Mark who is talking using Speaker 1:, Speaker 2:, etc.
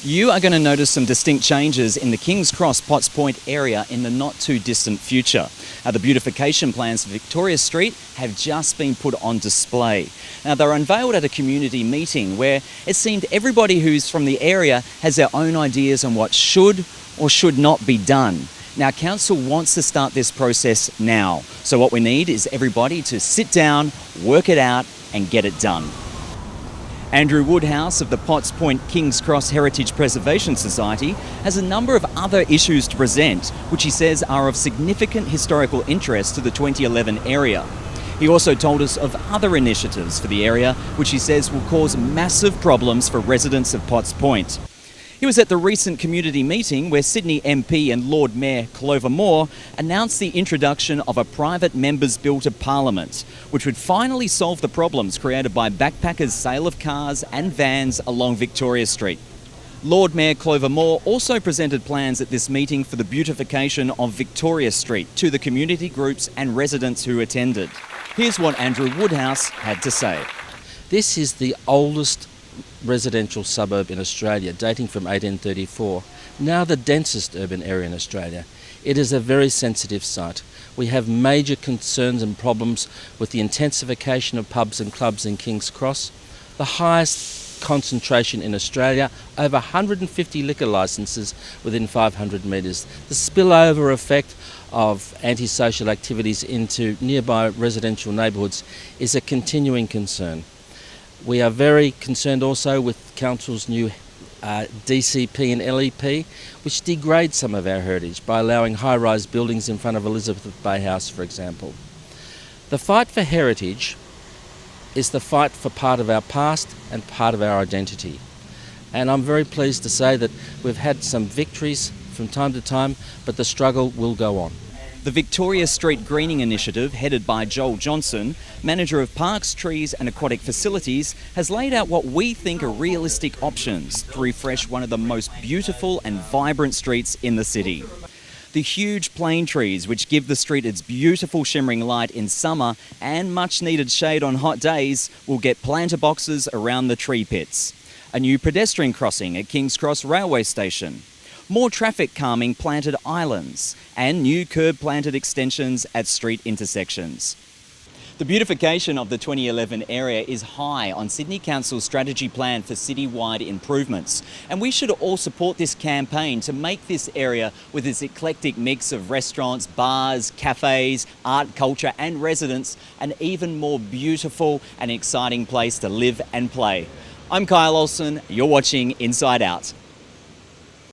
Speaker 1: You are going to notice some distinct changes in the King's Cross Potts Point area in the not too distant future. Now, the beautification plans for Victoria Street have just been put on display. Now, they were unveiled at a community meeting where it seemed everybody who's from the area has their own ideas on what should or should not be done. Now, Council wants to start this process now. So what we need is everybody to sit down, work it out and get it done. Andrew Woodhouse of the Potts Point King's Cross Heritage Preservation Society has a number of other issues to present, which he says are of significant historical interest to the 2011 area. He also told us of other initiatives for the area, which he says will cause massive problems for residents of Potts Point. He was at the recent community meeting where Sydney MP and Lord Mayor Clover Moore announced the introduction of a private members' bill to Parliament, which would finally solve the problems created by backpackers' sale of cars and vans along Victoria Street. Lord Mayor Clover Moore also presented plans at this meeting for the beautification of Victoria Street to the community groups and residents who attended. Here's what Andrew Woodhouse had to say.
Speaker 2: This is the oldest residential suburb in Australia, dating from 1834, now the densest urban area in Australia. It is a very sensitive site. We have major concerns and problems with the intensification of pubs and clubs in King's Cross, the highest concentration in Australia, over 150 liquor licences within 500 metres. The spillover effect of antisocial activities into nearby residential neighbourhoods is a continuing concern. We are very concerned also with Council's new DCP and LEP, which degrade some of our heritage by allowing high-rise buildings in front of Elizabeth Bay House, for example. The fight for heritage is the fight for part of our past and part of our identity. And I'm very pleased to say that we've had some victories from time to time, but the struggle will go on.
Speaker 1: The Victoria Street Greening Initiative, headed by Joel Johnson, manager of Parks, Trees and Aquatic Facilities, has laid out what we think are realistic options to refresh one of the most beautiful and vibrant streets in the city. The huge plane trees, which give the street its beautiful shimmering light in summer and much needed shade on hot days, will get planter boxes around the tree pits. A new pedestrian crossing at King's Cross Railway Station. More traffic calming planted islands and new curb planted extensions at street intersections. The beautification of the 2011 area is high on Sydney Council's strategy plan for citywide improvements, and we should all support this campaign to make this area, with its eclectic mix of restaurants, bars, cafes, art, culture and residents, an even more beautiful and exciting place to live and play. I'm Kyle Olsen, you're watching Inside Out.